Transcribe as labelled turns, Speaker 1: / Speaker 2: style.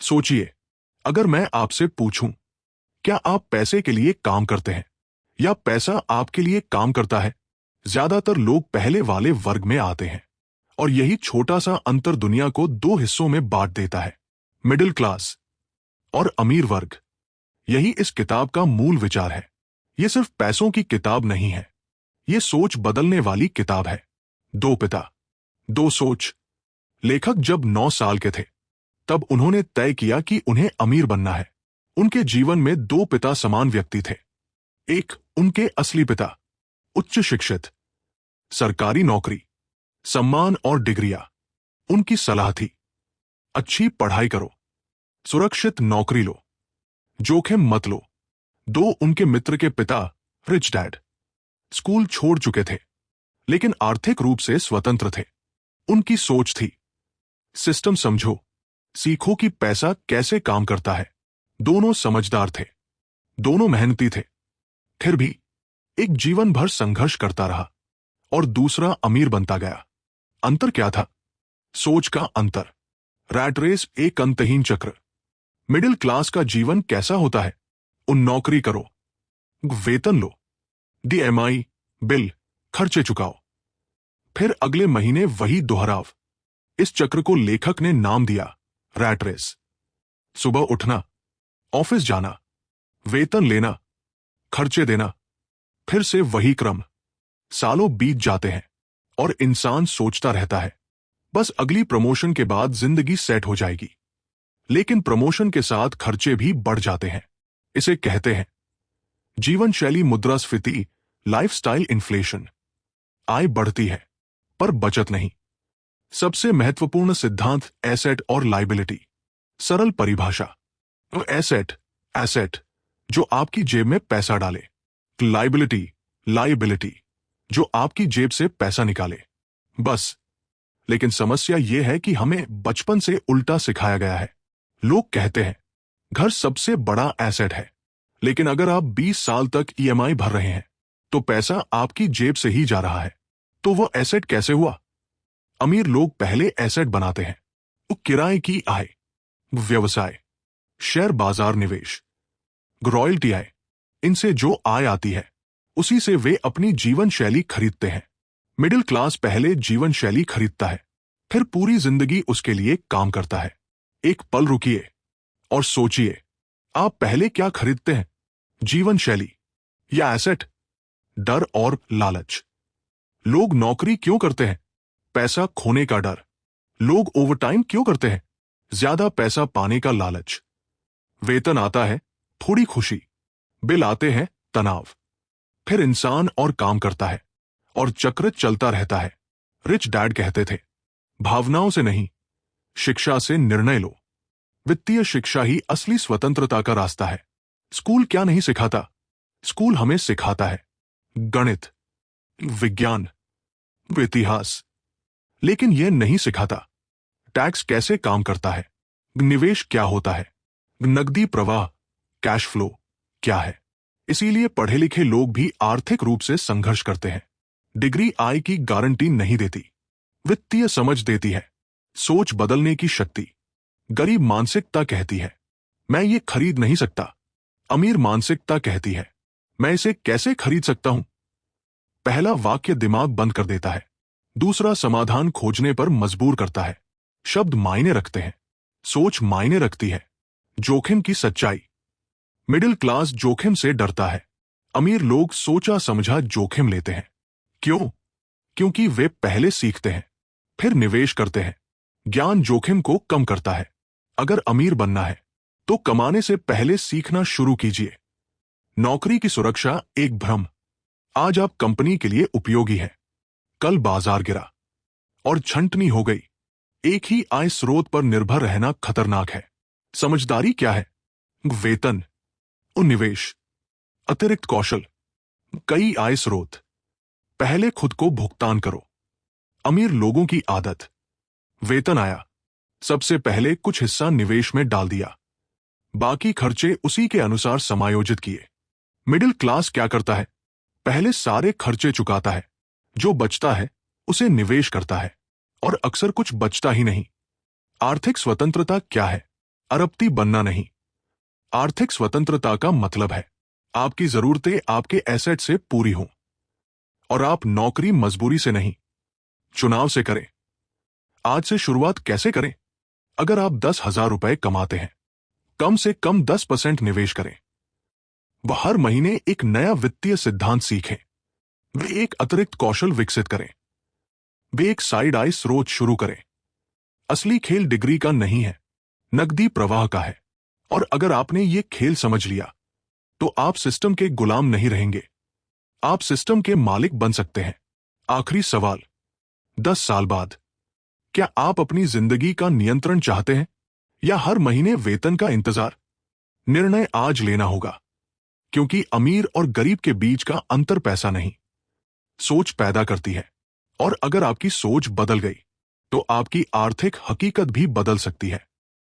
Speaker 1: सोचिए, अगर मैं आपसे पूछूं, क्या आप पैसे के लिए काम करते हैं या पैसा आपके लिए काम करता है? ज्यादातर लोग पहले वाले वर्ग में आते हैं और यही छोटा सा अंतर दुनिया को दो हिस्सों में बांट देता है, मिडिल क्लास और अमीर वर्ग। यही इस किताब का मूल विचार है। यह सिर्फ पैसों की किताब नहीं है, यह सोच बदलने वाली किताब है। दो पिता, दो सोच। लेखक जब 9 साल के थे तब उन्होंने तय किया कि उन्हें अमीर बनना है। उनके जीवन में दो पिता समान व्यक्ति थे। एक उनके असली पिता, उच्च शिक्षित, सरकारी नौकरी, सम्मान और डिग्रियां। उनकी सलाह थी, अच्छी पढ़ाई करो, सुरक्षित नौकरी लो, जोखिम मत लो। दो उनके मित्र के पिता, रिच डैड, स्कूल छोड़ चुके थे लेकिन आर्थिक रूप से स्वतंत्र थे। उनकी सोच थी, सिस्टम समझो, सीखो कि पैसा कैसे काम करता है। दोनों समझदार थे, दोनों मेहनती थे। फिर भी एक जीवन भर संघर्ष करता रहा और दूसरा अमीर बनता गया। अंतर क्या था? सोच का अंतर। रैट रेस, एक अंतहीन चक्र। मिडिल क्लास का जीवन कैसा होता है? उन नौकरी करो, वेतन लो, DMI, बिल, खर्चे चुकाओ, फिर अगले महीने वही दोहराव। इस चक्र को लेखक ने नाम दिया रैट रेस। सुबह उठना, ऑफिस जाना, वेतन लेना, खर्चे देना, फिर से वही क्रम। सालों बीत जाते हैं और इंसान सोचता रहता है, बस अगली प्रमोशन के बाद जिंदगी सेट हो जाएगी। लेकिन प्रमोशन के साथ खर्चे भी बढ़ जाते हैं। इसे कहते हैं जीवन शैली मुद्रास्फीति, लाइफस्टाइल इन्फ्लेशन। आय बढ़ती है पर बचत नहीं। सबसे महत्वपूर्ण सिद्धांत एसेट और लायबिलिटी। सरल परिभाषा, एसेट, एसेट जो आपकी जेब में पैसा डाले, लायबिलिटी, लायबिलिटी जो आपकी जेब से पैसा निकाले, बस। लेकिन समस्या यह है कि हमें बचपन से उल्टा सिखाया गया है। लोग कहते हैं घर सबसे बड़ा एसेट है, लेकिन अगर आप 20 साल तक EMI भर रहे हैं तो पैसा आपकी जेब से ही जा रहा है, तो वो एसेट कैसे हुआ? अमीर लोग पहले एसेट बनाते हैं, वो किराए की आय, व्यवसाय, शेयर बाजार निवेश, रॉयल्टी आय। इनसे जो आय आती है उसी से वे अपनी जीवन शैली खरीदते हैं। मिडिल क्लास पहले जीवन शैली खरीदता है, फिर पूरी जिंदगी उसके लिए काम करता है। एक पल रुकिए और सोचिए, आप पहले क्या खरीदते हैं? जीवन शैली या एसेट? डर और लालच। लोग नौकरी क्यों करते हैं? पैसा खोने का डर। लोग ओवरटाइम क्यों करते हैं? ज्यादा पैसा पाने का लालच। वेतन आता है, थोड़ी खुशी, बिल आते हैं, तनाव। फिर इंसान और काम करता है और चक्र चलता रहता है। रिच डैड कहते थे, भावनाओं से नहीं, शिक्षा से निर्णय लो। वित्तीय शिक्षा ही असली स्वतंत्रता का रास्ता है। स्कूल क्या नहीं सिखाता? स्कूल हमें सिखाता है गणित, विज्ञान, इतिहास, लेकिन यह नहीं सिखाता टैक्स कैसे काम करता है, निवेश क्या होता है, नकदी प्रवाह, कैश फ्लो क्या है। इसीलिए पढ़े लिखे लोग भी आर्थिक रूप से संघर्ष करते हैं। डिग्री आय की गारंटी नहीं देती, वित्तीय समझ देती है, सोच बदलने की शक्ति। गरीब मानसिकता कहती है, मैं ये खरीद नहीं सकता। अमीर मानसिकता कहती है, मैं इसे कैसे खरीद सकता हूं। पहला वाक्य दिमाग बंद कर देता है, दूसरा समाधान खोजने पर मजबूर करता है। शब्द मायने रखते हैं, सोच मायने रखती है। जोखिम की सच्चाई। मिडिल क्लास जोखिम से डरता है, अमीर लोग सोचा समझा जोखिम लेते हैं। क्यों? क्योंकि वे पहले सीखते हैं, फिर निवेश करते हैं। ज्ञान जोखिम को कम करता है। अगर अमीर बनना है तो कमाने से पहले सीखना शुरू कीजिए। नौकरी की सुरक्षा एक भ्रम। आज आप कंपनी के लिए उपयोगी हैं, कल बाजार गिरा और छंटनी हो गई। एक ही आय स्रोत पर निर्भर रहना खतरनाक है। समझदारी क्या है? वेतन, निवेश, अतिरिक्त कौशल, कई आय स्रोत। पहले खुद को भुगतान करो। अमीर लोगों की आदत, वेतन आया, सबसे पहले कुछ हिस्सा निवेश में डाल दिया, बाकी खर्चे उसी के अनुसार समायोजित किए। मिडिल क्लास क्या करता है? पहले सारे खर्चे चुकाता है, जो बचता है उसे निवेश करता है और अक्सर कुछ बचता ही नहीं। आर्थिक स्वतंत्रता क्या है? अरबपति बनना नहीं। आर्थिक स्वतंत्रता का मतलब है आपकी जरूरतें आपके एसेट से पूरी हों और आप नौकरी मजबूरी से नहीं, चुनाव से करें। आज से शुरुआत कैसे करें? अगर आप 10,000 रुपए कमाते हैं, कम से कम 10% निवेश करें। वह हर महीने एक नया वित्तीय सिद्धांत सीखें। वे एक अतिरिक्त कौशल विकसित करें। वे एक साइड आय स्रोत शुरू करें। असली खेल डिग्री का नहीं है, नकदी प्रवाह का है। और अगर आपने ये खेल समझ लिया तो आप सिस्टम के गुलाम नहीं रहेंगे, आप सिस्टम के मालिक बन सकते हैं। आखिरी सवाल, 10 साल बाद क्या आप अपनी जिंदगी का नियंत्रण चाहते हैं या हर महीने वेतन का इंतजार? निर्णय आज लेना होगा, क्योंकि अमीर और गरीब के बीच का अंतर पैसा नहीं, सोच पैदा करती है। और अगर आपकी सोच बदल गई तो आपकी आर्थिक हकीकत भी बदल सकती है।